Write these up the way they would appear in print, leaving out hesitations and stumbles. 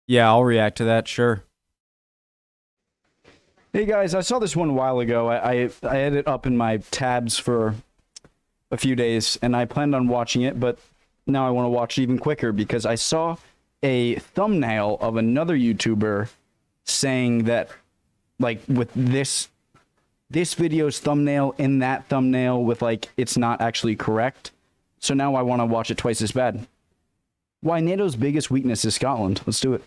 Yeah, I'll react to that, sure. Hey guys, I saw this one a while ago. I had it up in my tabs for a few days, and I planned on watching it, but now I want to watch it even quicker because I saw a thumbnail of another YouTuber saying that, like, with this video's thumbnail in that thumbnail with, like, it's not actually correct. So now I want to watch it twice as bad. Why NATO's biggest weakness is Scotland. Let's do it.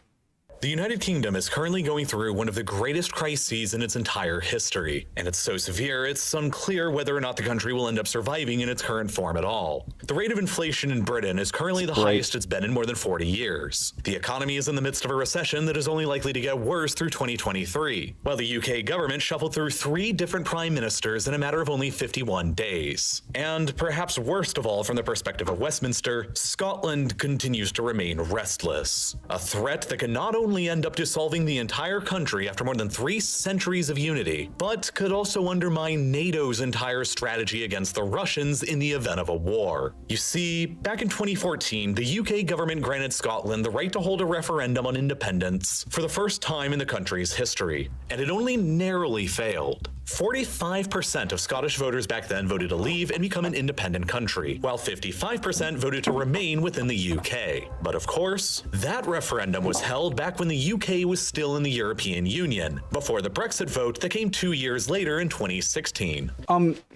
The United Kingdom is currently going through one of the greatest crises in its entire history, and it's so severe it's unclear whether or not the country will end up surviving in its current form at all. The rate of inflation in Britain is currently the highest it's been in more than 40 years. The economy is in the midst of a recession that is only likely to get worse through 2023, while the UK government shuffled through 3 different prime ministers in a matter of only 51 days. And perhaps worst of all from the perspective of Westminster, Scotland continues to remain restless, a threat that can not only end up dissolving the entire country after more than 3 centuries of unity, but could also undermine NATO's entire strategy against the Russians in the event of a war. You see, back in 2014, the UK government granted Scotland the right to hold a referendum on independence for the first time in the country's history, and it only narrowly failed. 45% of Scottish voters back then voted to leave and become an independent country, while 55% voted to remain within the UK. But of course, that referendum was held back when the UK was still in the European Union, before the Brexit vote that came 2 years later in 2016.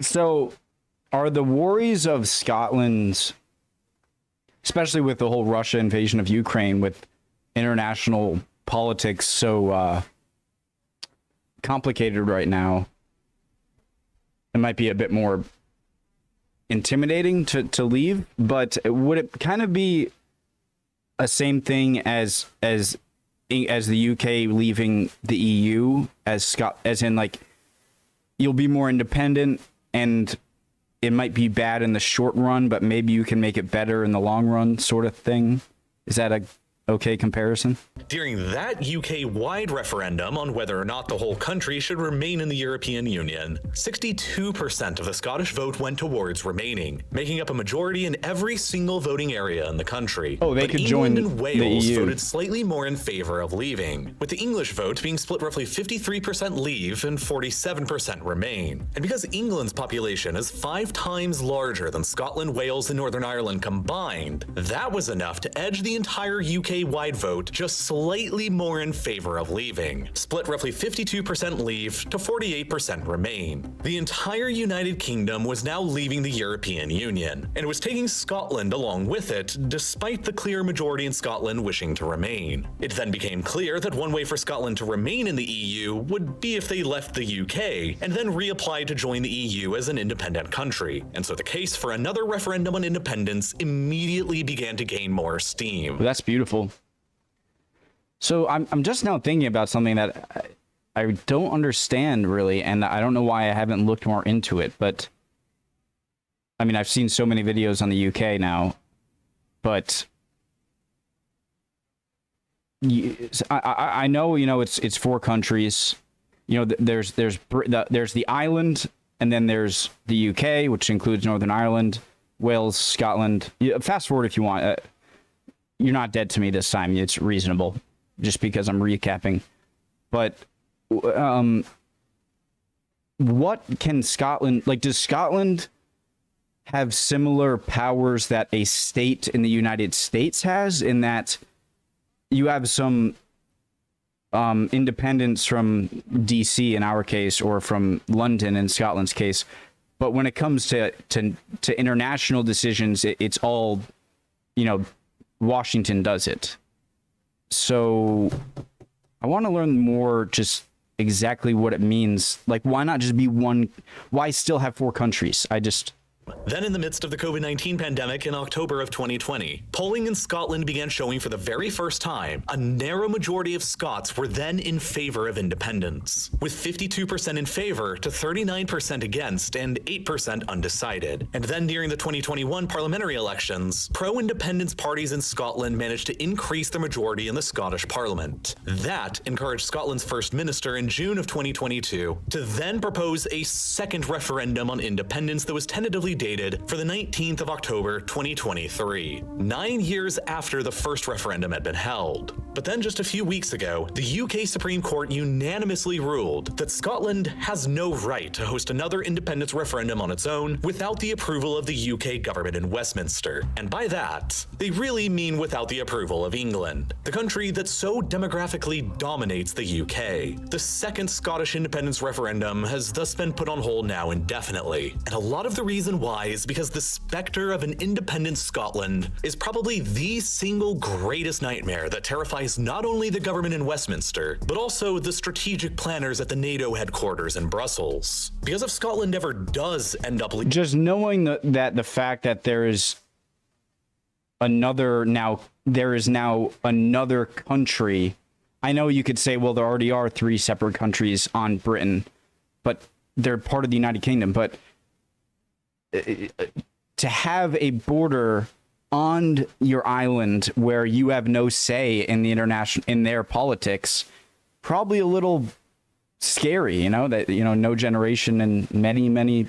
So are the worries of Scotland's, especially with the whole Russia invasion of Ukraine, with international politics so complicated right now, it might be a bit more intimidating to leave, but would it kind of be a same thing as the UK leaving the EU, as in, like, you'll be more independent and it might be bad in the short run, but maybe you can make it better in the long run, sort of thing? Is that a okay comparison? During that UK-wide referendum on whether or not the whole country should remain in the European Union, 62% of the Scottish vote went towards remaining, making up a majority in every single voting area in the country. Oh, they but could England join and the Wales EU. voted slightly more in favor of leaving, with the English vote being split roughly 53% leave and 47% remain. And because England's population is 5 times larger than Scotland, Wales, and Northern Ireland combined, that was enough to edge the entire UK-wide vote just slightly more in favor of leaving, split roughly 52% leave to 48% remain. The entire United Kingdom was now leaving the European Union, and was taking Scotland along with it, despite the clear majority in Scotland wishing to remain. It then became clear that one way for Scotland to remain in the EU would be if they left the UK, and then reapplied to join the EU as an independent country, and so the case for another referendum on independence immediately began to gain more steam. Well, that's beautiful. So I'm just now thinking about something that I don't understand really, and I don't know why I haven't looked more into it, but I mean, I've seen so many videos on the UK now, but I know, you know, it's 4 countries. You know, there's the island, and then there's the UK, which includes Northern Ireland, Wales, Scotland. Fast forward if you want. You're not dead to me this time. It's reasonable, just because I'm recapping. But what can Scotland, like, does Scotland have similar powers that a state in the United States has, in that you have some independence from DC in our case, or from London in Scotland's case, but when it comes to international decisions, it's all, you know, Washington does it. So I want to learn more, just exactly what it means. Like, why not just be one? Why still have 4 countries? Then in the midst of the COVID-19 pandemic in October of 2020, polling in Scotland began showing for the very first time a narrow majority of Scots were then in favor of independence, with 52% in favor to 39% against and 8% undecided. And then during the 2021 parliamentary elections, pro-independence parties in Scotland managed to increase their majority in the Scottish Parliament. That encouraged Scotland's First Minister in June of 2022 to then propose a second referendum on independence that was tentatively officially dated for the 19th of October 2023, 9 years after the first referendum had been held. But then just a few weeks ago, the UK Supreme Court unanimously ruled that Scotland has no right to host another independence referendum on its own without the approval of the UK government in Westminster. And by that, they really mean without the approval of England, the country that so demographically dominates the UK. The second Scottish independence referendum has thus been put on hold now indefinitely. And a lot of the reason why is because the specter of an independent Scotland is probably the single greatest nightmare that terrifies not only the government in Westminster, but also the strategic planners at the NATO headquarters in Brussels. Because if Scotland ever does end up just knowing that the fact that there is now another country. I know you could say, well, there already are 3 separate countries on Britain, but they're part of the United Kingdom. But to have a border on your island where you have no say in the in their politics, probably a little scary, no generation and many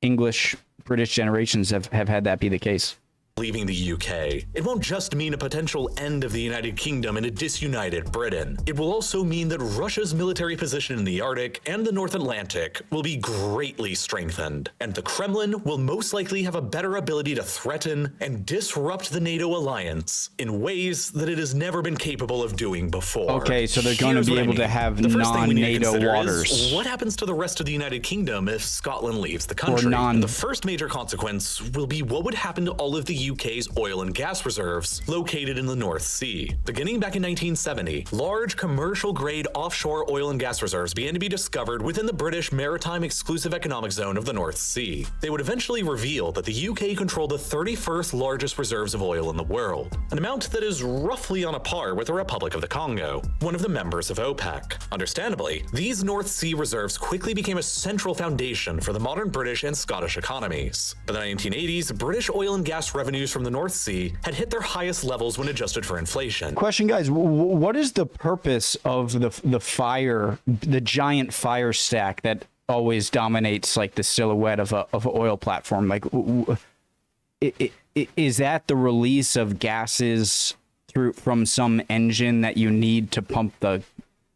English, British generations have had that be the case. Leaving the UK, it won't just mean a potential end of the United Kingdom and a disunited Britain. It will also mean that Russia's military position in the Arctic and the North Atlantic will be greatly strengthened, and the Kremlin will most likely have a better ability to threaten and disrupt the NATO alliance in ways that it has never been capable of doing before. Okay, so they're going to be able to have non-NATO waters. What happens to the rest of the United Kingdom if Scotland leaves the country? And the first major consequence will be what would happen to all of the UK's oil and gas reserves located in the North Sea. Beginning back in 1970, large commercial-grade offshore oil and gas reserves began to be discovered within the British Maritime Exclusive Economic Zone of the North Sea. They would eventually reveal that the UK controlled the 31st largest reserves of oil in the world, an amount that is roughly on a par with the Republic of the Congo, one of the members of OPEC. Understandably, these North Sea reserves quickly became a central foundation for the modern British and Scottish economies. By the 1980s, British oil and gas revenues from the North Sea had hit their highest levels when adjusted for inflation. Question, guys, what is the purpose of the giant fire stack that always dominates like the silhouette of an oil platform? Like, is that the release of gases from some engine that you need to pump the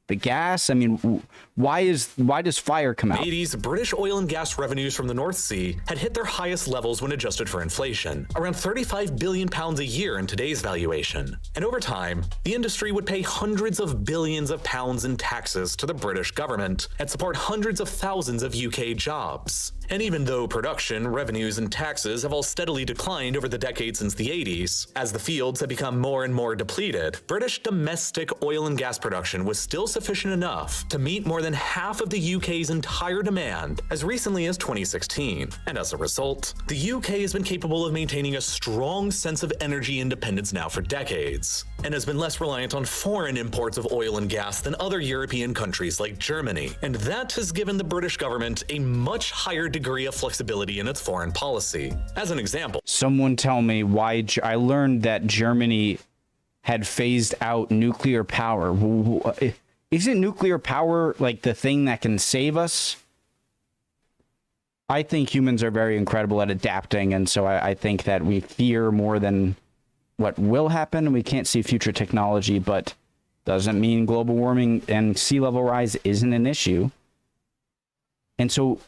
gas? I mean, why does fire come out? In the 80s, British oil and gas revenues from the North Sea had hit their highest levels when adjusted for inflation, around £35 billion a year in today's valuation. And over time, the industry would pay hundreds of billions of pounds in taxes to the British government and support hundreds of thousands of UK jobs. And even though production, revenues, and taxes have all steadily declined over the decades since the 80s, as the fields have become more and more depleted, British domestic oil and gas production was still sufficient enough to meet more than half of the UK's entire demand as recently as 2016. And as a result, the UK has been capable of maintaining a strong sense of energy independence now for decades, and has been less reliant on foreign imports of oil and gas than other European countries like Germany. And that has given the British government a much higher degree of flexibility in its foreign policy. As an example, someone tell me why I learned that Germany had phased out nuclear power. Isn't nuclear power like the thing that can save us? I think humans are very incredible at adapting, and so I think that we fear more than what will happen. We can't see future technology, but doesn't mean global warming and sea level rise isn't an issue. And so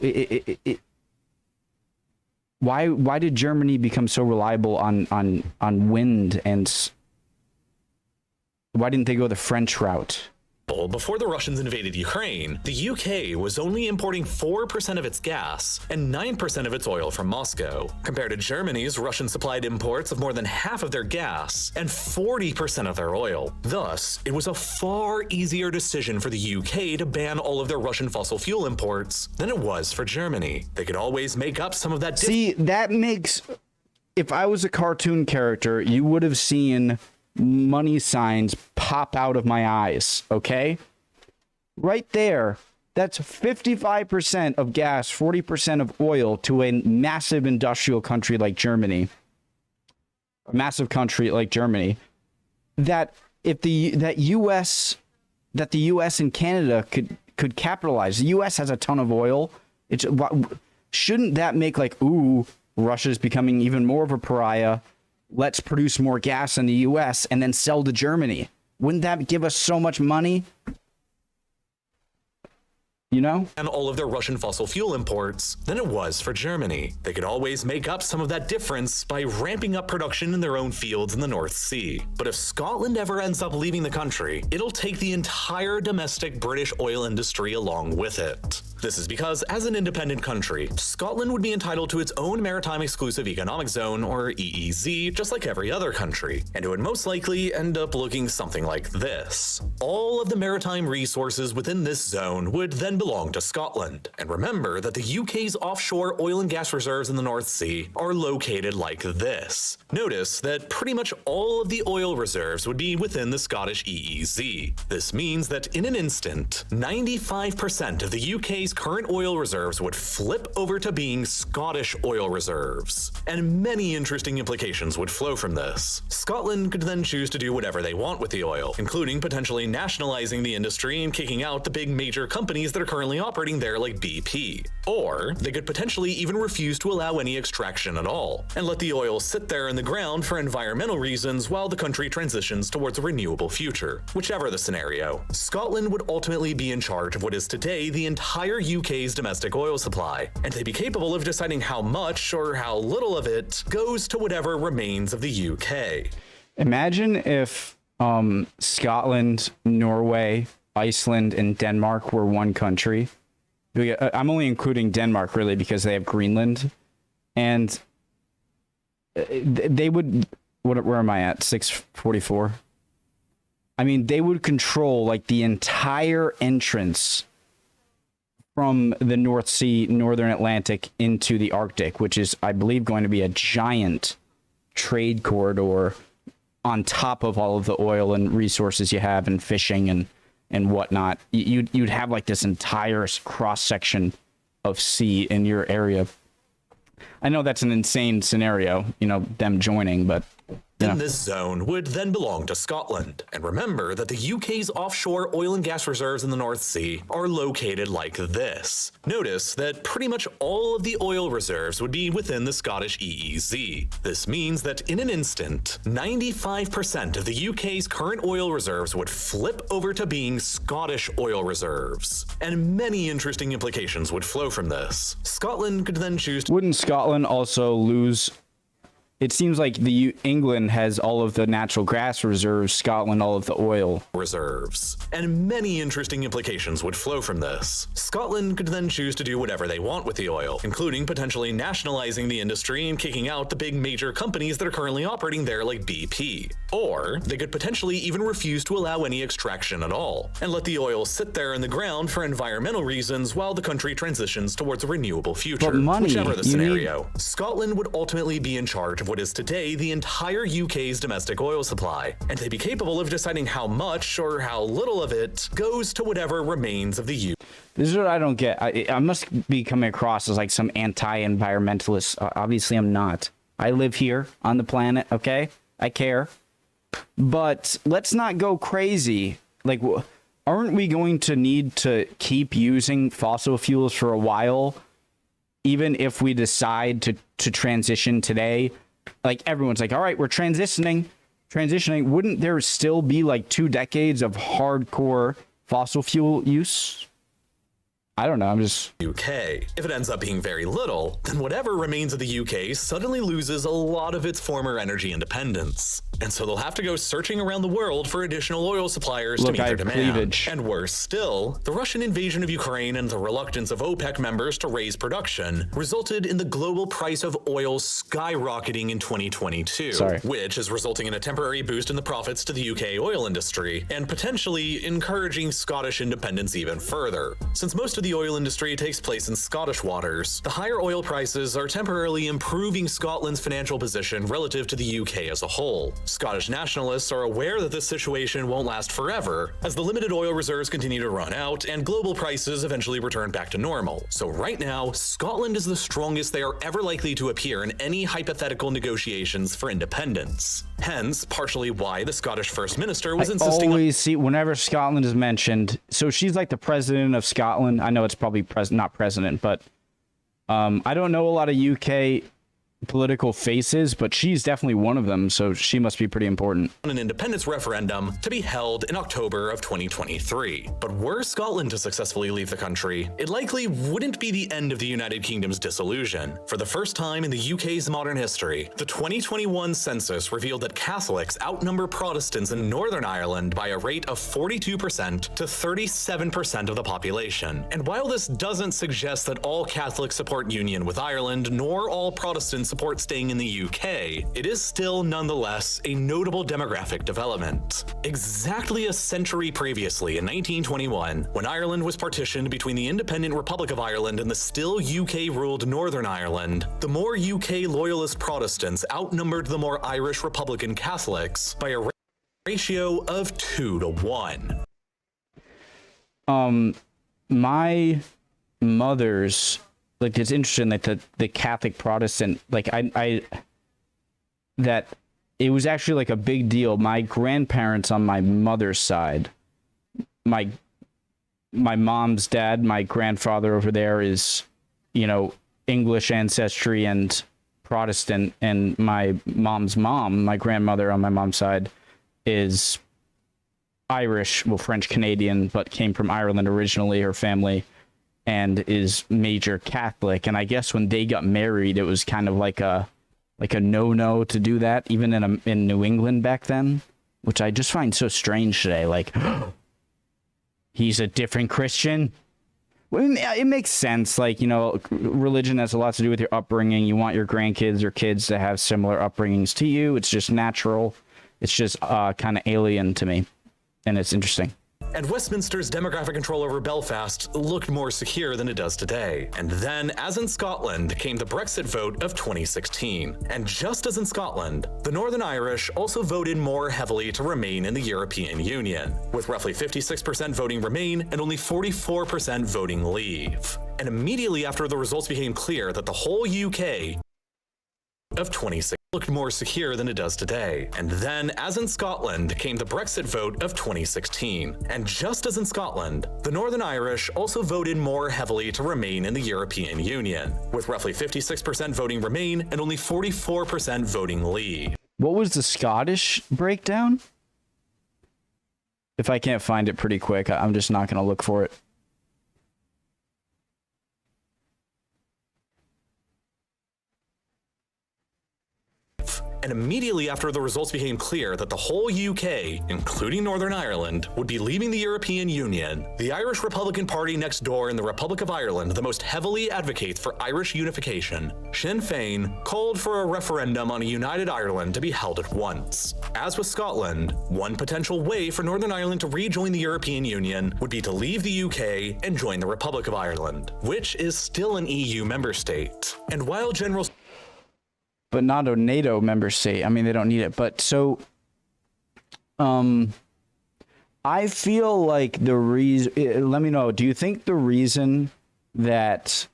why did Germany become so reliable on wind, and why didn't they go the French route? before the Russians invaded Ukraine, the UK was only importing 4% of its gas and 9% of its oil from Moscow, compared to Germany's Russian-supplied imports of more than half of their gas and 40% of their oil. Thus, it was a far easier decision for the UK to ban all of their Russian fossil fuel imports than it was for Germany. They could always make up some of that. See, that makes... If I was a cartoon character, you would have seen money signs pop out of my eyes, okay? Right there, that's 55% of gas, 40% of oil to a massive industrial country like Germany. A massive country like Germany. That if the US and Canada could capitalize. The US has a ton of oil. shouldn't that make like, ooh, Russia's becoming even more of a pariah? Let's produce more gas in the US and then sell to Germany. Wouldn't that give us so much money? You know? And all of their Russian fossil fuel imports than it was for Germany. They could always make up some of that difference by ramping up production in their own fields in the North Sea. But if Scotland ever ends up leaving the country, it'll take the entire domestic British oil industry along with it. This is because, as an independent country, Scotland would be entitled to its own Maritime Exclusive Economic Zone, or EEZ, just like every other country, and it would most likely end up looking something like this. All of the maritime resources within this zone would then belong to Scotland. And remember that the UK's offshore oil and gas reserves in the North Sea are located like this. Notice that pretty much all of the oil reserves would be within the Scottish EEZ. This means that in an instant, 95% of the UK's current oil reserves would flip over to being Scottish oil reserves. And many interesting implications would flow from this. Scotland could then choose to do whatever they want with the oil, including potentially nationalizing the industry and kicking out the big major companies that are currently operating there like BP. Or they could potentially even refuse to allow any extraction at all, and let the oil sit there in the ground for environmental reasons while the country transitions towards a renewable future. Whichever the scenario, Scotland would ultimately be in charge of what is today the entire UK's domestic oil supply, and they'd be capable of deciding how much or how little of it goes to whatever remains of the UK. Imagine if Scotland, Norway, Iceland, and Denmark were one country. I'm only including Denmark really because they have Greenland, and they would. Where am I at? 644. I mean, they would control like the entire entrance from the North Sea, Northern Atlantic into the Arctic, which is, I believe, going to be a giant trade corridor on top of all of the oil and resources you have and fishing and whatnot. You'd have like this entire cross section of sea in your area. I know that's an insane scenario, you know, them joining, but In this zone would then belong to Scotland. And remember that the UK's offshore oil and gas reserves in the North Sea are located like this. Notice that pretty much all of the oil reserves would be within the Scottish EEZ. This means that in an instant, 95% of the UK's current oil reserves would flip over to being Scottish oil reserves. And many interesting implications would flow from this. Scotland could then choose to— Wouldn't Scotland also lose? It seems like England has all of the natural gas reserves, Scotland all of the oil reserves. And many interesting implications would flow from this. Scotland could then choose to do whatever they want with the oil, including potentially nationalizing the industry and kicking out the big major companies that are currently operating there like BP. Or they could potentially even refuse to allow any extraction at all, and let the oil sit there in the ground for environmental reasons while the country transitions towards a renewable future. But money, whichever the scenario, Scotland would ultimately be in charge of what is today the entire UK's domestic oil supply, and they'd be capable of deciding how much or how little of it goes to whatever remains of the UK. This is what I don't get. I must be coming across as like some anti-environmentalist. Obviously, I'm not. I live here on the planet, okay? I care. But let's not go crazy. Like, aren't we going to need to keep using fossil fuels for a while, even if we decide to transition today? Like, everyone's like, all right, we're transitioning. Wouldn't there still be like 2 decades of hardcore fossil fuel use? I don't know, I'm just... UK. If it ends up being very little, then whatever remains of the UK suddenly loses a lot of its former energy independence. And so they'll have to go searching around the world for additional oil suppliers to meet their demand. Cleavage. And worse still, the Russian invasion of Ukraine and the reluctance of OPEC members to raise production resulted in the global price of oil skyrocketing in 2022, which is resulting in a temporary boost in the profits to the UK oil industry and potentially encouraging Scottish independence even further. Since most of the oil industry takes place in Scottish waters, the higher oil prices are temporarily improving Scotland's financial position relative to the UK as a whole. Scottish nationalists are aware that this situation won't last forever, as the limited oil reserves continue to run out and global prices eventually return back to normal. So right now, Scotland is the strongest they are ever likely to appear in any hypothetical negotiations for independence. Hence, partially why the Scottish First Minister was insisting on— always see, whenever Scotland is mentioned, so she's like the president of Scotland. I know it's probably not president, but I don't know a lot of UK political faces, but she's definitely one of them, so she must be pretty important. An independence referendum to be held in October of 2023. But were Scotland to successfully leave the country, it likely wouldn't be the end of the United Kingdom's dissolution. For the first time in the UK's modern history, the 2021 census revealed that Catholics outnumber Protestants in Northern Ireland by a rate of 42% to 37% of the population. And while this doesn't suggest that all Catholics support union with Ireland, nor all Protestants support staying in the UK, it is still nonetheless a notable demographic development. Exactly a century previously, in 1921, when Ireland was partitioned between the independent Republic of Ireland and the still UK-ruled Northern Ireland, the more UK loyalist Protestants outnumbered the more Irish Republican Catholics by a ratio of 2 to 1. My mother's, like, it's interesting that the Catholic Protestant, like, that it was actually like a big deal. My grandparents on my mother's side, my mom's dad, my grandfather over there is, you know, English ancestry and Protestant, and my mom's mom, my grandmother on my mom's side, is Irish, well, French Canadian, but came from Ireland originally, her family, and is major Catholic. And I guess when they got married, it was kind of like a no-no to do that, even in New England back then, which I just find so strange today. Like, he's a different Christian. Well, it makes sense. Like, you know, religion has a lot to do with your upbringing. You want your grandkids or kids to have similar upbringings to you. It's just natural. It's just kind of alien to me, and it's interesting. And Westminster's demographic control over Belfast looked more secure than it does today. And then, as in Scotland, came the Brexit vote of 2016. And just as in Scotland, the Northern Irish also voted more heavily to remain in the European Union, with roughly 56% voting Remain and only 44% voting Leave. And immediately after the results became clear that the whole UK of 2016 looked more secure than it does today. And then, as in Scotland, came the Brexit vote of 2016. And just as in Scotland, the Northern Irish also voted more heavily to remain in the European Union, with roughly 56% voting Remain and only 44% voting Leave. What was the Scottish breakdown? If I can't find it pretty quick, I'm just not going to look for it. And immediately after the results became clear that the whole UK, including Northern Ireland, would be leaving the European Union, the Irish Republican Party next door in the Republic of Ireland, the most heavily advocates for Irish unification, Sinn Féin, called for a referendum on a united Ireland to be held at once. As with Scotland, one potential way for Northern Ireland to rejoin the European Union would be to leave the UK and join the Republic of Ireland, which is still an EU member state. And while General But not a NATO member state. I mean, they don't need it. But so, I feel like the reason, let me know, do you think the reason that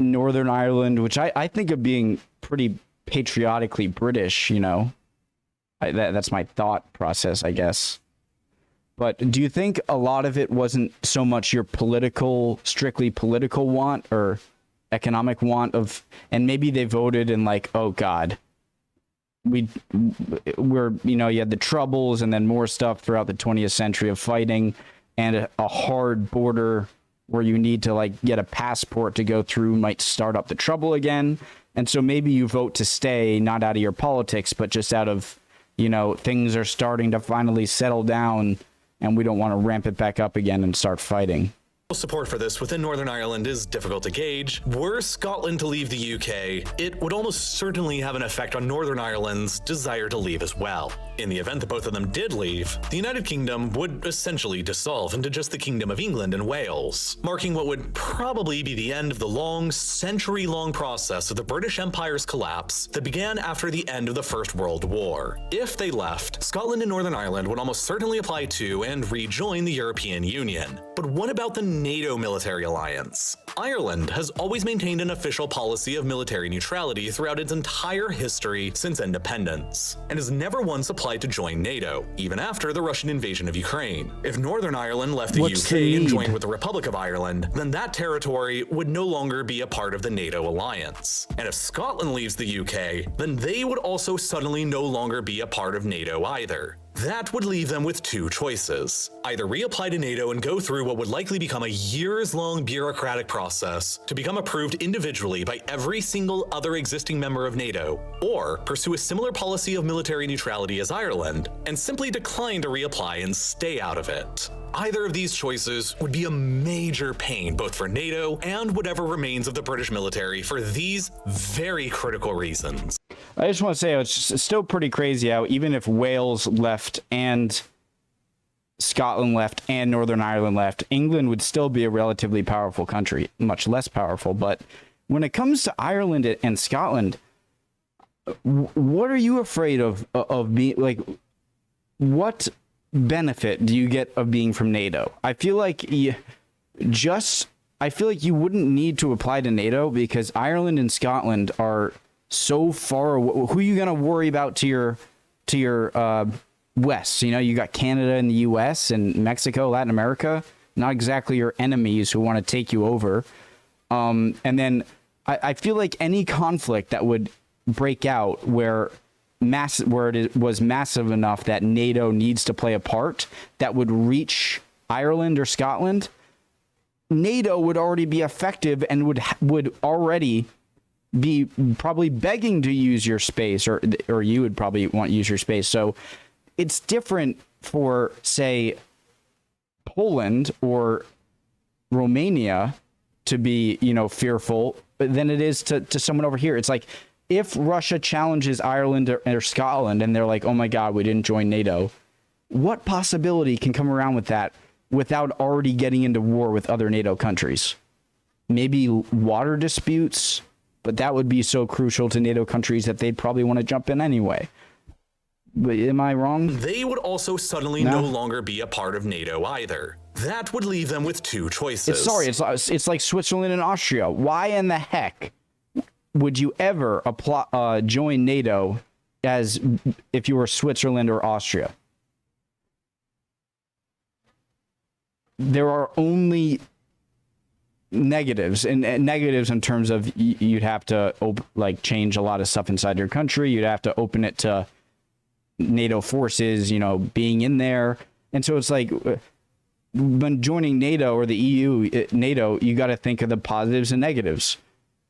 Northern Ireland, which I think of being pretty patriotically British, you know, that's my thought process, I guess. But do you think a lot of it wasn't so much your strictly political want or economic want of, and maybe they voted and like, oh God, we're, you know, you had the Troubles and then more stuff throughout the 20th century of fighting and a hard border where you need to like get a passport to go through might start up the trouble again. And so maybe you vote to stay, not out of your politics, but just out of, you know, things are starting to finally settle down and we don't want to ramp it back up again and start fighting. Support for this within Northern Ireland is difficult to gauge. Were Scotland to leave the UK, it would almost certainly have an effect on Northern Ireland's desire to leave as well. In the event that both of them did leave, the United Kingdom would essentially dissolve into just the Kingdom of England and Wales, marking what would probably be the end of the long, century-long process of the British Empire's collapse that began after the end of the First World War. If they left, Scotland and Northern Ireland would almost certainly apply to and rejoin the European Union. But what about the NATO military alliance. Ireland has always maintained an official policy of military neutrality throughout its entire history since independence, and has never once applied to join NATO, even after the Russian invasion of Ukraine. If Northern Ireland left the UK and joined with the Republic of Ireland, then that territory would no longer be a part of the NATO alliance. And if Scotland leaves the UK, then they would also suddenly no longer be a part of NATO either. That would leave them with two choices. Either reapply to NATO and go through what would likely become a years-long bureaucratic process to become approved individually by every single other existing member of NATO, or pursue a similar policy of military neutrality as Ireland and simply decline to reapply and stay out of it. Either of these choices would be a major pain both for NATO and whatever remains of the British military for these very critical reasons. I just want to say it's still pretty crazy how even if Wales left and Scotland left and Northern Ireland left, England would still be a relatively powerful country, much less powerful. But when it comes to Ireland and Scotland, what are you afraid of being like? What benefit do you get of being from NATO? I feel like you wouldn't need to apply to NATO because Ireland and Scotland are so far away. Who are you going to worry about to your west? You know, you got Canada and the US and Mexico, Latin America, not exactly your enemies who want to take you over. And then I feel like any conflict that would break out where it was massive enough that NATO needs to play a part that would reach Ireland or Scotland, NATO would already be effective and would already be probably begging to use your space, or you would probably want to use your space. So it's different for, say, Poland or Romania to be, fearful than it is to someone over here. It's like if Russia challenges Ireland or Scotland and they're like, oh my God, we didn't join NATO, what possibility can come around with that without already getting into war with other NATO countries? Maybe water disputes, but that would be so crucial to NATO countries that they'd probably want to jump in anyway. But am I wrong? They would also suddenly no longer be a part of NATO either. That would leave them with two choices. It's like Switzerland and Austria. Why in the heck would you ever join NATO as if you were Switzerland or Austria? There are only negatives, and negatives in terms of you'd have to change a lot of stuff inside your country. You'd have to open it to NATO forces, being in there. And so it's like when joining NATO or the EU, NATO, you got to think of the positives and negatives.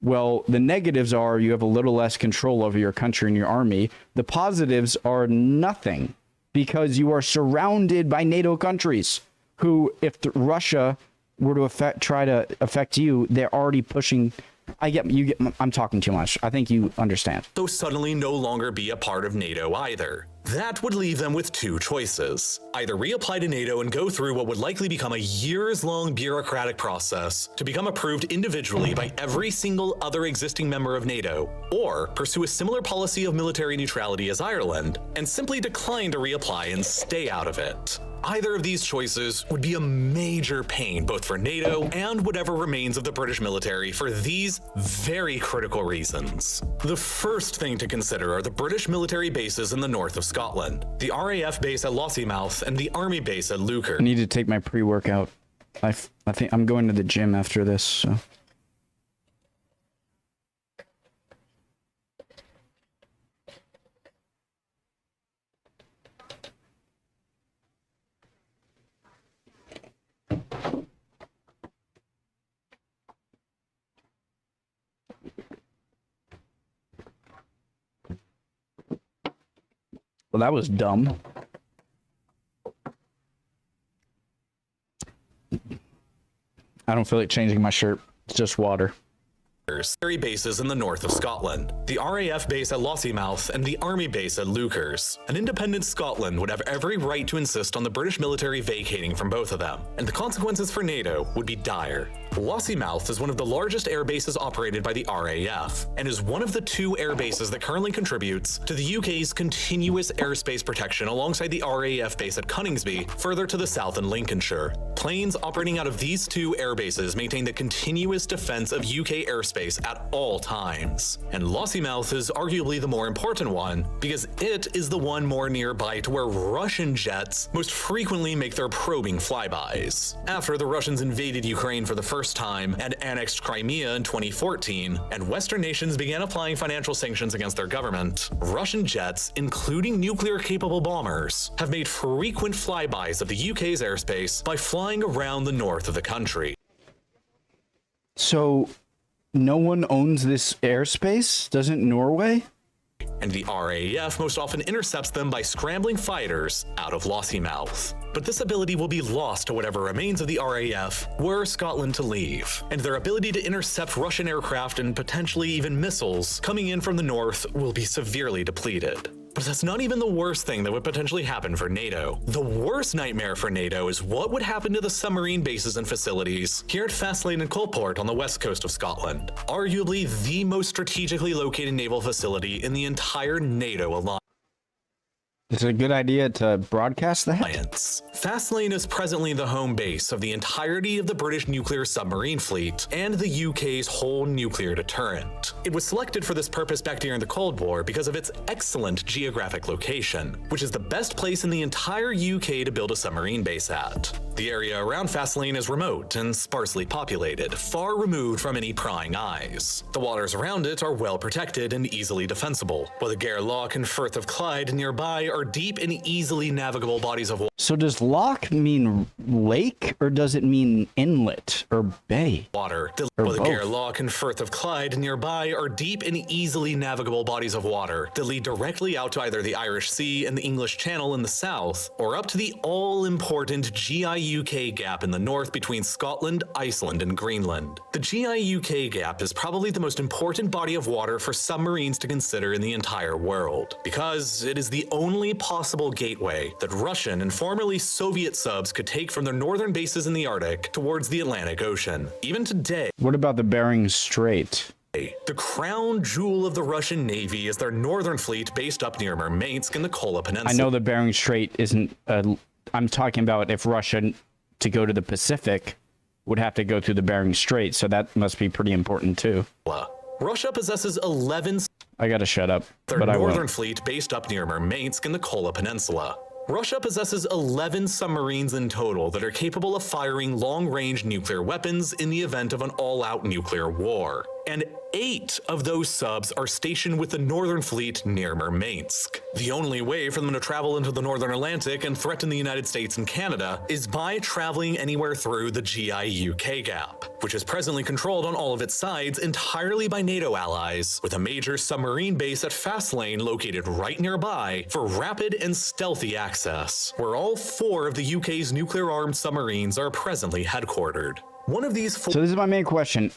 Well, the negatives are you have a little less control over your country and your army. The positives are nothing because you are surrounded by NATO countries who, if Russia were to try to affect you, they're already pushing. I'm talking too much. I think you understand. So suddenly no longer be a part of NATO either. That would leave them with two choices. Either reapply to NATO and go through what would likely become a years-long bureaucratic process to become approved individually by every single other existing member of NATO, or pursue a similar policy of military neutrality as Ireland and simply decline to reapply and stay out of it. Either of these choices would be a major pain both for NATO and whatever remains of the British military for these very critical reasons. The first thing to consider are the British military bases in the north of Scotland, the RAF base at Lossiemouth and the Army base at Leuchars. I need to take my pre-workout. I think I'm going to the gym after this, so. Well, that was dumb. I don't feel like changing my shirt. It's just water. military bases in the north of Scotland, the RAF base at Lossiemouth and the Army base at Leuchars. An independent Scotland would have every right to insist on the British military vacating from both of them, and the consequences for NATO would be dire. Lossiemouth is one of the largest air bases operated by the RAF, and is one of the 2 air bases that currently contributes to the UK's continuous airspace protection alongside the RAF base at Coningsby, further to the south in Lincolnshire. Planes operating out of these 2 air bases maintain the continuous defense of UK airspace at all times. And Lossiemouth is arguably the more important one, because it is the one more nearby to where Russian jets most frequently make their probing flybys. After the Russians invaded Ukraine for the first time and annexed Crimea in 2014, and Western nations began applying financial sanctions against their government, Russian jets, including nuclear-capable bombers, have made frequent flybys of the UK's airspace by flying around the north of the country. So, no one owns this airspace? Doesn't Norway? And the RAF most often intercepts them by scrambling fighters out of Lossiemouth. But this ability will be lost to whatever remains of the RAF were Scotland to leave, and their ability to intercept Russian aircraft and potentially even missiles coming in from the north will be severely depleted. But that's not even the worst thing that would potentially happen for NATO. The worst nightmare for NATO is what would happen to the submarine bases and facilities here at Fastlane and Coalport on the west coast of Scotland, arguably the most strategically located naval facility in the entire NATO alliance. Is it a good idea to broadcast that? Fastlane is presently the home base of the entirety of the British nuclear submarine fleet and the UK's whole nuclear deterrent. It was selected for this purpose back during the Cold War because of its excellent geographic location, which is the best place in the entire UK to build a submarine base at. The area around Fastlane is remote and sparsely populated, far removed from any prying eyes. The waters around it are well protected and easily defensible, while the Gairloch and Firth of Clyde nearby are deep and easily navigable bodies of water. So does loch mean lake, or does it mean inlet or bay? While the Gairloch and Firth of Clyde nearby are deep and easily navigable bodies of water that lead directly out to either the Irish Sea and the English Channel in the south, or up to the all-important GI-UK gap in the north between Scotland, Iceland, and Greenland. The GI-UK gap is probably the most important body of water for submarines to consider in the entire world, because it is the only possible gateway that Russian and formerly Soviet subs could take from their northern bases in the Arctic towards the Atlantic Ocean. Even today, what about the Bering Strait? the crown jewel of the Russian Navy is their northern fleet based up near Murmansk in the Kola Peninsula. I know the Bering Strait isn't, I'm talking about if Russia, to go to the Pacific, would have to go through the Bering Strait, so that must be pretty important too. Russia possesses 11... I gotta shut up, their but northern fleet based up near Murmansk in the Kola Peninsula. Russia possesses 11 submarines in total that are capable of firing long-range nuclear weapons in the event of an all-out nuclear war. And 8 of those subs are stationed with the Northern Fleet near Murmansk. The only way for them to travel into the Northern Atlantic and threaten the United States and Canada is by traveling anywhere through the GI-UK gap, which is presently controlled on all of its sides entirely by NATO allies, with a major submarine base at Fastlane located right nearby for rapid and stealthy access, where all 4 of the UK's nuclear-armed submarines are presently headquartered. One of these 4... So this is my main question.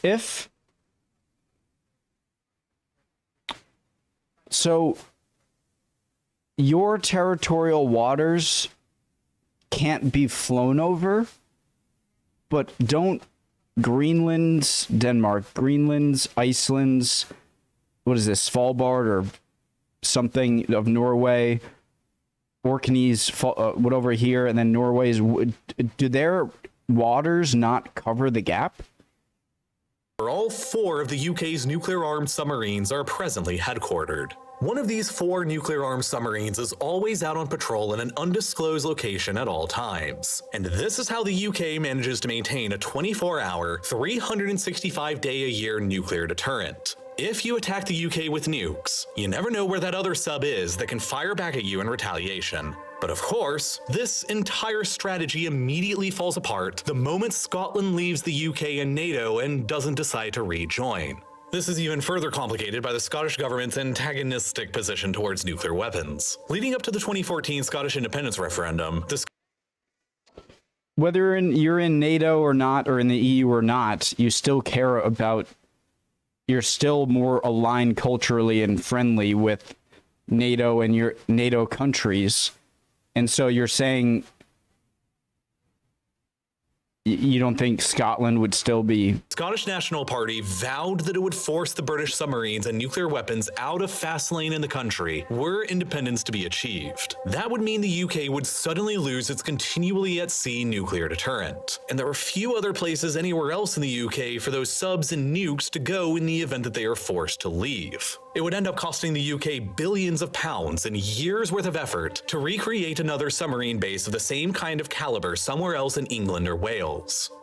So, your territorial waters can't be flown over, but don't Greenland's, Iceland's, what is this, Svalbard or something of Norway, Orkney's, what over here, and then Norway's, do their waters not cover the gap? All 4 of the UK's nuclear-armed submarines are presently headquartered. One of these 4 nuclear-armed submarines is always out on patrol in an undisclosed location at all times. And this is how the UK manages to maintain a 24-hour, 365-day-a-year nuclear deterrent. If you attack the UK with nukes, you never know where that other sub is that can fire back at you in retaliation. But of course, this entire strategy immediately falls apart the moment Scotland leaves the UK and NATO and doesn't decide to rejoin. This is even further complicated by the Scottish government's antagonistic position towards nuclear weapons. Leading up to the 2014 Scottish independence referendum, whether you're in NATO or not, or in the EU or not, you still care about you're still more aligned culturally and friendly with NATO and your NATO countries. And so you're saying you don't think Scotland would still be... Scottish National Party vowed that it would force the British submarines and nuclear weapons out of Fastlane in the country were independence to be achieved. That would mean the UK would suddenly lose its continually at sea nuclear deterrent. And there are few other places anywhere else in the UK for those subs and nukes to go in the event that they are forced to leave. It would end up costing the UK billions of pounds and years worth of effort to recreate another submarine base of the same kind of caliber somewhere else in England or Wales.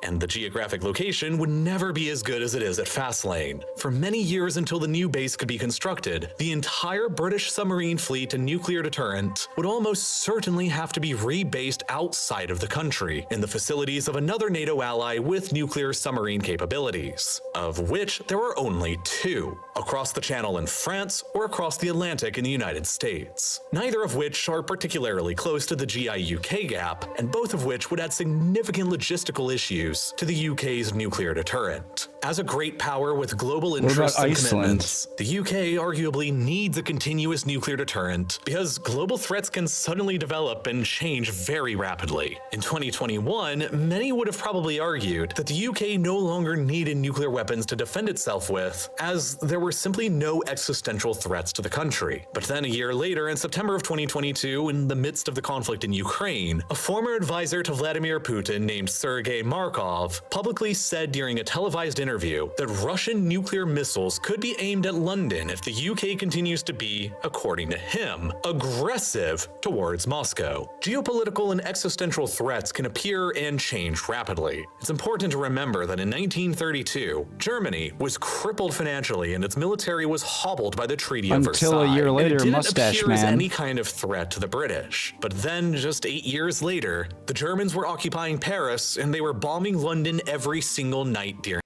And the geographic location would never be as good as it is at Fastlane. For many years until the new base could be constructed, the entire British submarine fleet and nuclear deterrent would almost certainly have to be rebased outside of the country, in the facilities of another NATO ally with nuclear submarine capabilities, of which there are only two, across the Channel in France or across the Atlantic in the United States, neither of which are particularly close to the GI-UK gap, and both of which would add significant logistical issues to the UK's nuclear deterrent. As a great power with global interests and commitments, the UK arguably needs a continuous nuclear deterrent because global threats can suddenly develop and change very rapidly. In 2021, many would have probably argued that the UK no longer needed nuclear weapons to defend itself with, as there were simply no existential threats to the country. But then a year later, in September of 2022, in the midst of the conflict in Ukraine, a former advisor to Vladimir Putin named Sergei Markov publicly said during a televised interview that Russian nuclear missiles could be aimed at London if the UK continues to be, according to him, aggressive towards Moscow. Geopolitical and existential threats can appear and change rapidly. It's important to remember that in 1932, Germany was crippled financially and its military was hobbled by the Treaty of Versailles. Until a year later, and it didn't Mustache appear as Man. any kind of threat to the British. But then, just 8 years later, the Germans were occupying Paris and they were bombing London every single night during...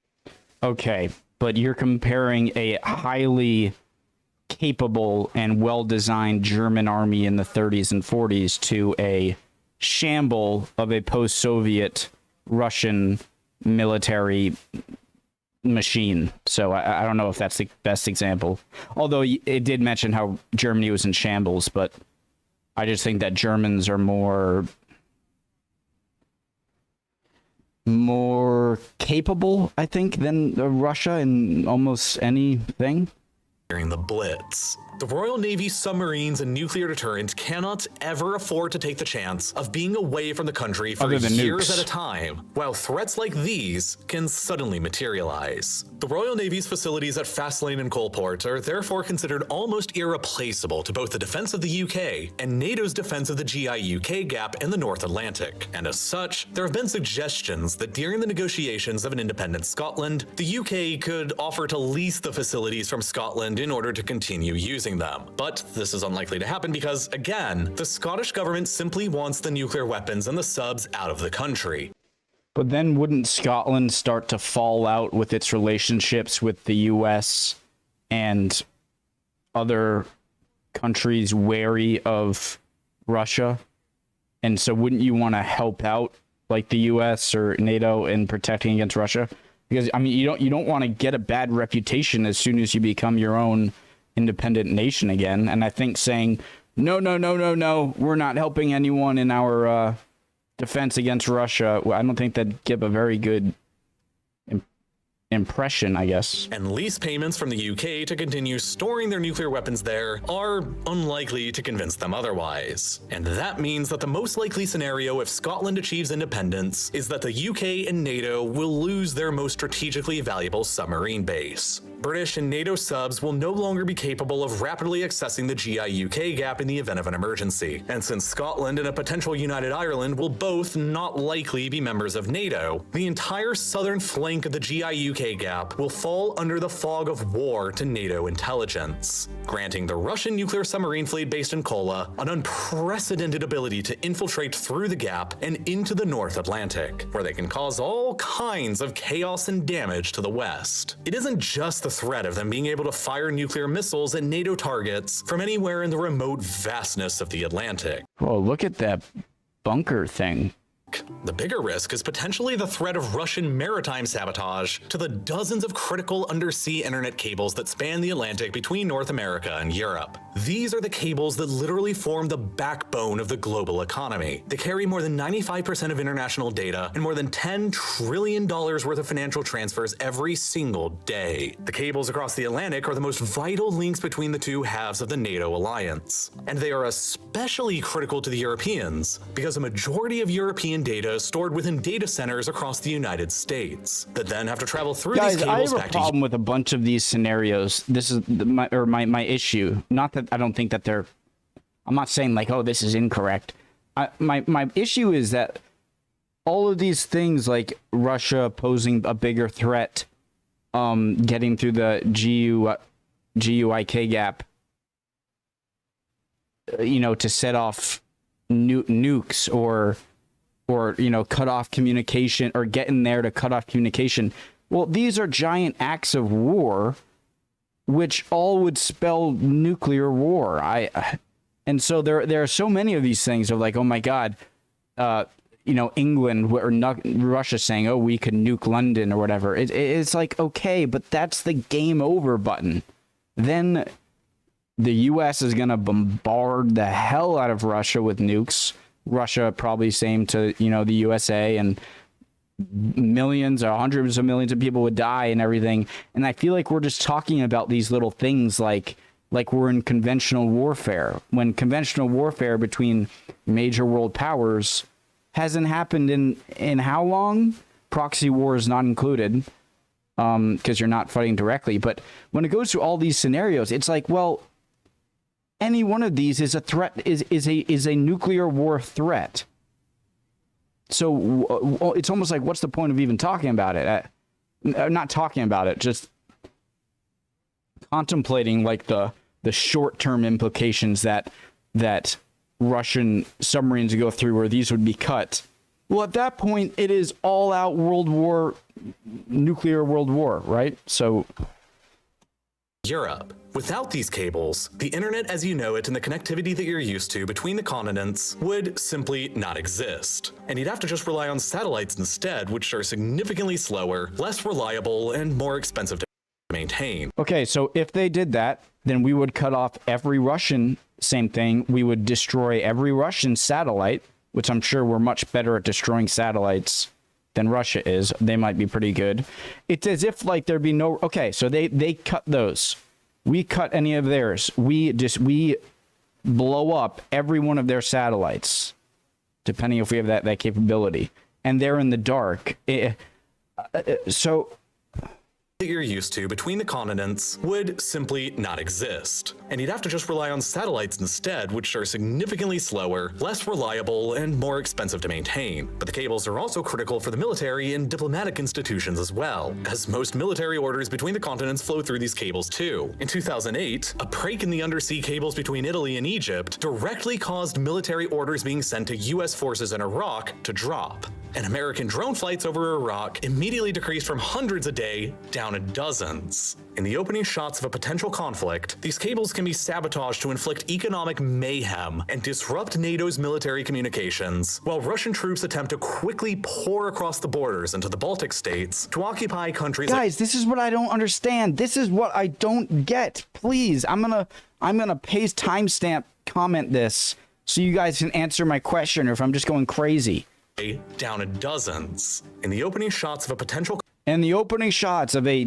Okay, but you're comparing a highly capable and well-designed German army in the 30s and 40s to a shamble of a post-Soviet Russian military machine. So I don't know if that's the best example. Although it did mention how Germany was in shambles, but I just think that Germans are more capable, I think, than Russia in almost anything. During the Blitz. The Royal Navy submarines and nuclear deterrent cannot ever afford to take the chance of being away from the country for years at a time, while threats like these can suddenly materialize. The Royal Navy's facilities at Fastlane and Coalport are therefore considered almost irreplaceable to both the defense of the UK and NATO's defense of the GI-UK gap in the North Atlantic. And as such, there have been suggestions that during the negotiations of an independent Scotland, the UK could offer to lease the facilities from Scotland in order to continue using them. But this is unlikely to happen because, again, the Scottish government simply wants the nuclear weapons and the subs out of the country. But then wouldn't Scotland start to fall out with its relationships with the US and other countries wary of Russia? And so wouldn't you want to help out like the US or NATO in protecting against Russia? Because I mean, you don't want to get a bad reputation as soon as you become your own independent nation again. And I think saying no, we're not helping anyone in our defense against Russia, I don't think that'd give a very good impression, I guess. And lease payments from the UK to continue storing their nuclear weapons there are unlikely to convince them otherwise. And that means that the most likely scenario if Scotland achieves independence is that the UK and NATO will lose their most strategically valuable submarine base. British and NATO subs will no longer be capable of rapidly accessing the GI-UK gap in the event of an emergency. And since Scotland and a potential United Ireland will both not likely be members of NATO, the entire southern flank of the GI-UK gap will fall under the fog of war to NATO intelligence, granting the Russian nuclear submarine fleet based in Kola an unprecedented ability to infiltrate through the gap and into the North Atlantic, where they can cause all kinds of chaos and damage to the West. It isn't just the threat of them being able to fire nuclear missiles at NATO targets from anywhere in the remote vastness of the Atlantic. Whoa, look at that bunker thing. Atlantic. The bigger risk is potentially the threat of Russian maritime sabotage to the dozens of critical undersea internet cables that span the Atlantic between North America and Europe. These are the cables that literally form the backbone of the global economy. They carry more than 95% of international data and more than $10 trillion worth of financial transfers every single day. The cables across the Atlantic are the most vital links between the two halves of the NATO alliance. And they are especially critical to the Europeans because a majority of European data is stored within data centers across the United States that then have to travel through these cables I have back a problem with a bunch of these scenarios. This is my issue. Not that I don't think that they're... I'm not saying like, oh, this is incorrect. My issue is that all of these things like Russia posing a bigger threat, getting through the GUIK gap, to set off nukes or cut off communication or get in there to cut off communication. Well, these are giant acts of war, which all would spell nuclear war. And so there are so many of these things of like, oh my God, England or Russia saying, oh, we could nuke London or whatever. It's like, okay, but that's the game over button. Then the U.S. is going to bombard the hell out of Russia with nukes. Russia probably same to, the USA, and millions or hundreds of millions of people would die and everything. And I feel like we're just talking about these little things like we're in conventional warfare, when conventional warfare between major world powers hasn't happened in how long? Proxy war is not included, because you're not fighting directly. But when it goes to all these scenarios, it's like, well, any one of these is a threat, is a nuclear war threat. So it's almost like, what's the point of even talking about it? Not talking about it, just contemplating like the short-term implications that Russian submarines go through, where these would be cut. Well, at that point, it is all-out nuclear world war, right? So Europe. Without these cables, the internet as you know it and the connectivity that you're used to between the continents would simply not exist. And you'd have to just rely on satellites instead, which are significantly slower, less reliable, and more expensive to maintain. Okay, so if they did that, then we would cut off every Russian, same thing. We would destroy every Russian satellite, which I'm sure we're much better at destroying satellites than Russia is. They might be pretty good. It's as if like there'd be no... Okay, so they cut those. We cut any of theirs. We blow up every one of their satellites, depending if we have that capability. And they're in the dark. So... that you're used to between the continents would simply not exist. And you'd have to just rely on satellites instead, which are significantly slower, less reliable, and more expensive to maintain. But the cables are also critical for the military and diplomatic institutions as well, as most military orders between the continents flow through these cables too. In 2008, a break in the undersea cables between Italy and Egypt directly caused military orders being sent to US forces in Iraq to drop. And American drone flights over Iraq immediately decreased from hundreds a day down to dozens. In the opening shots of a potential conflict, these cables can be sabotaged to inflict economic mayhem and disrupt NATO's military communications, while Russian troops attempt to quickly pour across the borders into the Baltic states to occupy countries. Guys, this is what I don't understand. This is what I don't get. Please, I'm gonna paste timestamp comment this so you guys can answer my question, or if I'm just going crazy. Down to dozens. In the opening shots of a potential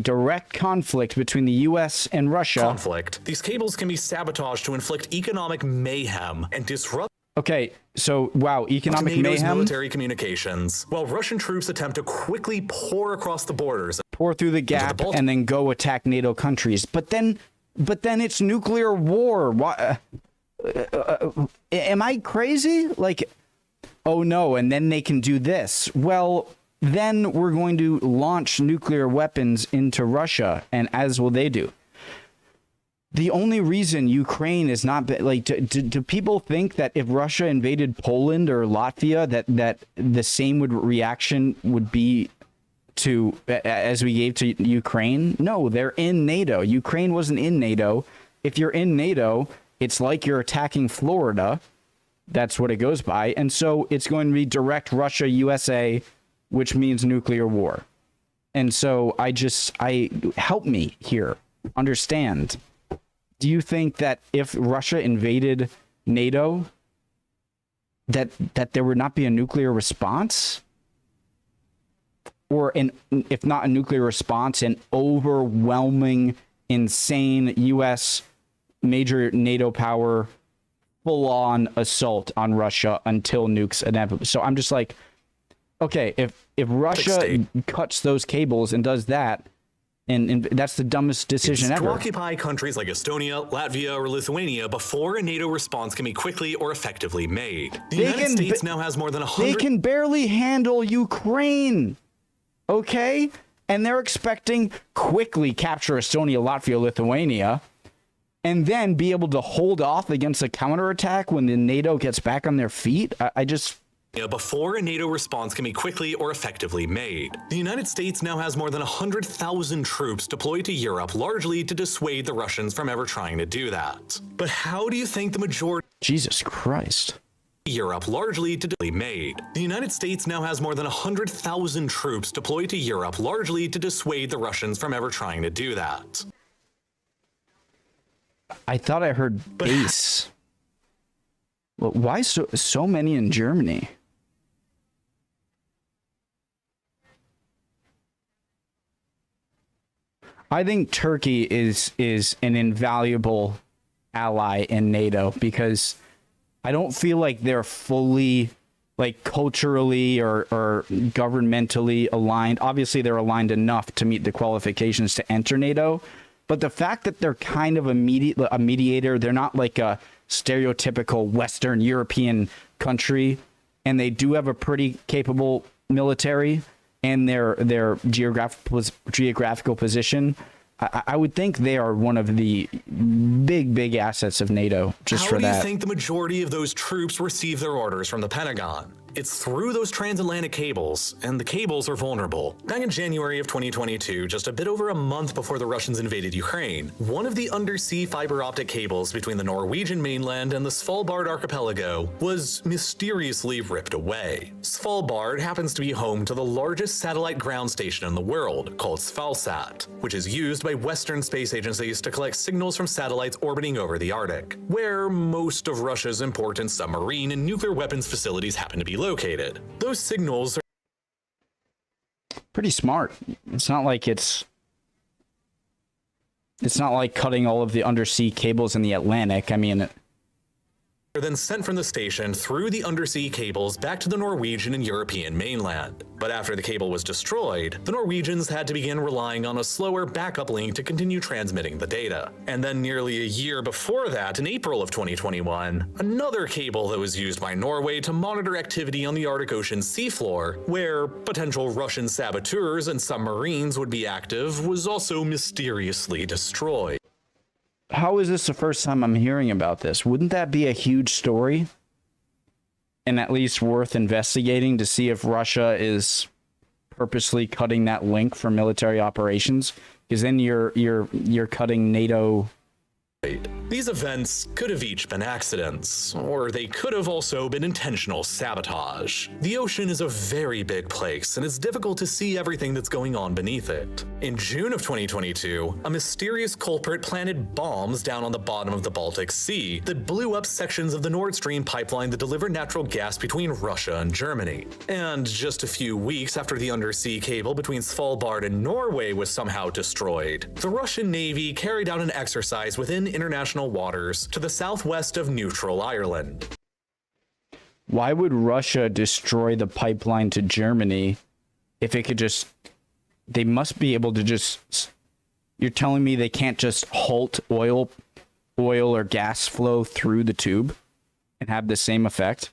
direct conflict between the US and Russia. These cables can be sabotaged to inflict economic mayhem and disrupt. Okay, so wow, economic NATO's mayhem. Military communications, while Russian troops attempt to quickly pour across the borders, pour through the gap, and then go attack NATO countries. But then it's nuclear war. What? Am I crazy? Like, oh no, and then they can do this. Well, then we're going to launch nuclear weapons into Russia, and as will they do. The only reason Ukraine is not like, do people think that if Russia invaded Poland or Latvia, that the same reaction would be to as we gave to Ukraine? No, they're in NATO. Ukraine wasn't in NATO. If you're in NATO, it's like you're attacking Florida. That's what it goes by. And so it's going to be direct Russia, USA, which means nuclear war. And so help me here understand. Do you think that if Russia invaded NATO, that there would not be a nuclear response? Or if not a nuclear response, an overwhelming, insane U.S. major NATO power full-on assault on Russia until nukes inevitable. So I'm just like, okay, if Russia cuts those cables and does that, and that's the dumbest decision ever. To occupy countries like Estonia, Latvia, or Lithuania before a NATO response can be quickly or effectively made. The United States now has more than 100... They can barely handle Ukraine, okay? And they're expecting quickly capture Estonia, Latvia, Lithuania, and then be able to hold off against a counterattack when the NATO gets back on their feet. Before a NATO response can be quickly or effectively made. The United States now has more than 100,000 troops deployed to Europe, largely to dissuade the Russians from ever trying to do that. But how do you think the majority... Jesus Christ. Europe largely to be made. The United States now has more than 100,000 troops deployed to Europe, largely to dissuade the Russians from ever trying to do that. I thought I heard base. Well, why so many in Germany? I think Turkey is an invaluable ally in NATO because I don't feel like they're fully like culturally or governmentally aligned. Obviously, they're aligned enough to meet the qualifications to enter NATO. But the fact that they're kind of a mediator, they're not like a stereotypical Western European country, and they do have a pretty capable military and their geographical position. I would think they are one of the big assets of NATO just for that. How do you think the majority of those troops receive their orders from the Pentagon? It's through those transatlantic cables, and the cables are vulnerable. Back in January of 2022, just a bit over a month before the Russians invaded Ukraine, one of the undersea fiber optic cables between the Norwegian mainland and the Svalbard archipelago was mysteriously ripped away. Svalbard happens to be home to the largest satellite ground station in the world, called Svalsat, which is used by Western space agencies to collect signals from satellites orbiting over the Arctic, where most of Russia's important submarine and nuclear weapons facilities happen to be located. Those signals are pretty smart. It's not like cutting all of the undersea cables in the Atlantic. I mean, then sent from the station through the undersea cables back to the Norwegian and European mainland. But after the cable was destroyed, the Norwegians had to begin relying on a slower backup link to continue transmitting the data. And then nearly a year before that, in April of 2021, another cable that was used by Norway to monitor activity on the Arctic Ocean seafloor, where potential Russian saboteurs and submarines would be active, was also mysteriously destroyed. How is this the first time I'm hearing about this? Wouldn't that be a huge story? And at least worth investigating to see if Russia is purposely cutting that link for military operations? Because then you're cutting NATO. These events could have each been accidents, or they could have also been intentional sabotage. The ocean is a very big place, and it's difficult to see everything that's going on beneath it. In June of 2022, a mysterious culprit planted bombs down on the bottom of the Baltic Sea that blew up sections of the Nord Stream pipeline that delivered natural gas between Russia and Germany. And just a few weeks after the undersea cable between Svalbard and Norway was somehow destroyed, the Russian Navy carried out an exercise within international waters to the southwest of neutral Ireland. Why would Russia destroy the pipeline to Germany if it could just... They must be able to just... You're telling me they can't just halt oil or gas flow through the tube and have the same effect?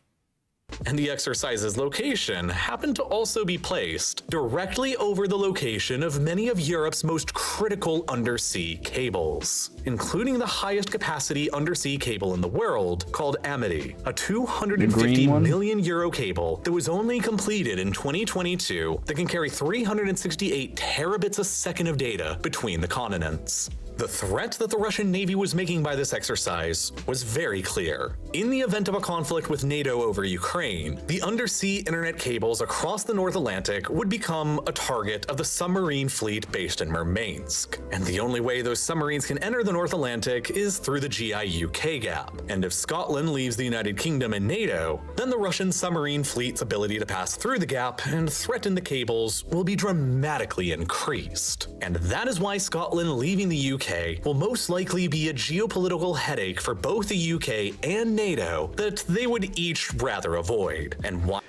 And the exercise's location happened to also be placed directly over the location of many of Europe's most critical undersea cables, including the highest capacity undersea cable in the world called Amity, a 250 million euro cable that was only completed in 2022 that can carry 368 terabits a second of data between the continents. The threat that the Russian Navy was making by this exercise was very clear. In the event of a conflict with NATO over Ukraine, the undersea internet cables across the North Atlantic would become a target of the submarine fleet based in Murmansk. And the only way those submarines can enter the North Atlantic is through the GI-UK gap. And if Scotland leaves the United Kingdom and NATO, then the Russian submarine fleet's ability to pass through the gap and threaten the cables will be dramatically increased. And that is why Scotland leaving the UK will most likely be a geopolitical headache for both the UK and NATO that they would each rather avoid, and why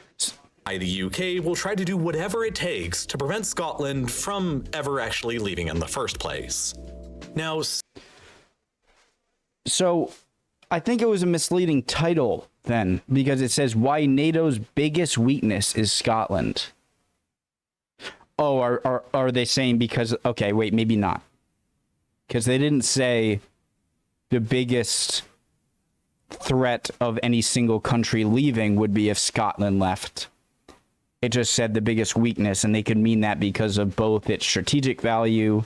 the UK will try to do whatever it takes to prevent Scotland from ever actually leaving in the first place. Now, so I think it was a misleading title then, because it says why NATO's biggest weakness is Scotland. Oh, are they saying because, okay, wait, maybe not. Because they didn't say the biggest threat of any single country leaving would be if Scotland left. It just said the biggest weakness, and they could mean that because of both its strategic value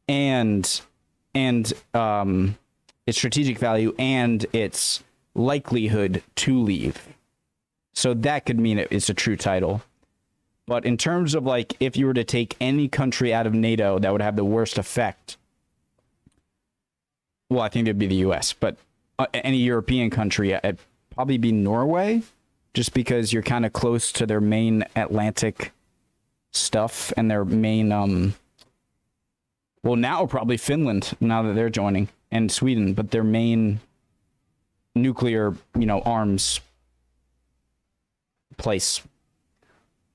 and its strategic value and its likelihood to leave. So that could mean it's a true title. But in terms of, like, if you were to take any country out of NATO that would have the worst effect, well, I think it'd be the US, but any European country, it'd probably be Norway, just because you're kind of close to their main Atlantic stuff and their main, well, now probably Finland, now that they're joining, and Sweden, but their main nuclear, arms place.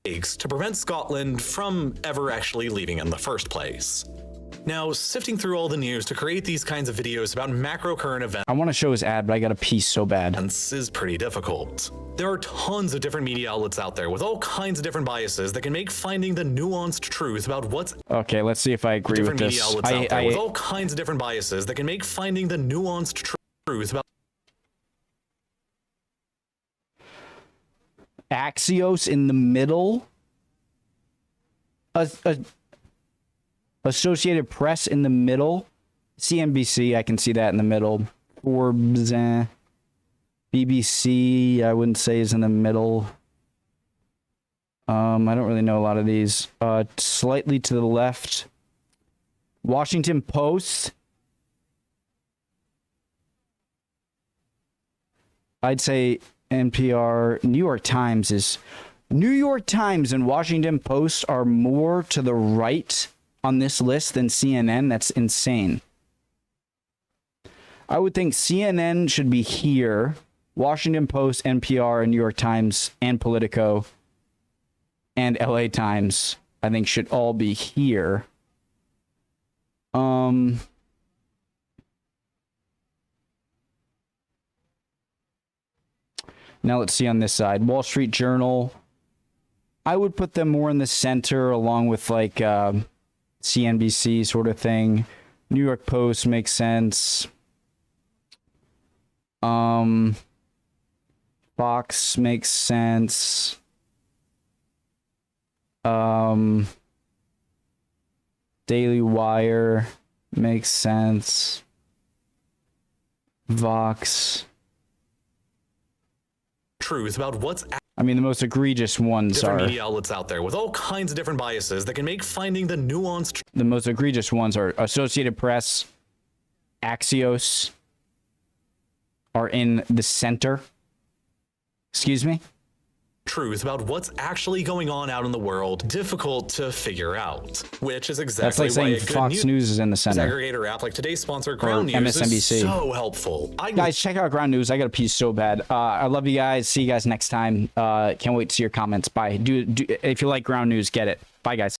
To prevent Scotland from ever actually leaving in the first place. Now, sifting through all the news to create these kinds of videos about macro current events I want to show his ad, but I got a piece so bad. Is pretty difficult. There are tons of different media outlets out there with all kinds of different biases that can make finding the nuanced truth about what's okay. Let's see if I agree with this. Media outlets out there with all kinds of different biases that can make finding the nuanced truth about Axios in the middle. Associated Press in the middle. CNBC, I can see that in the middle. Forbes, BBC, I wouldn't say is in the middle. I don't really know a lot of these. Slightly to the left. Washington Post. I'd say NPR. New York Times and Washington Post are more to the right on this list than CNN. That's insane. I would think CNN should be here. Washington Post, NPR, and New York Times, and Politico, and LA Times, I think should all be here. Now let's see on this side. Wall Street Journal. I would put them more in the center along with like CNBC sort of thing. New York Post makes sense. Fox makes sense. Daily Wire makes sense. Vox. Truth about what's I mean, the most egregious ones different are media outlets out there with all kinds of different biases that can make finding the nuanced the most egregious ones are Associated Press, Axios are in the center. Excuse me? Truth about what's actually going on out in the world difficult to figure out, which is exactly That's like saying Fox News is in the center. Aggregator app like today's sponsor Ground News MSNBC. is so helpful. Guys, check out Ground News. I got a piece so bad. I love you guys. See you guys next time. Can't wait to see your comments. Bye. Do if you like Ground News, get it. Bye, guys.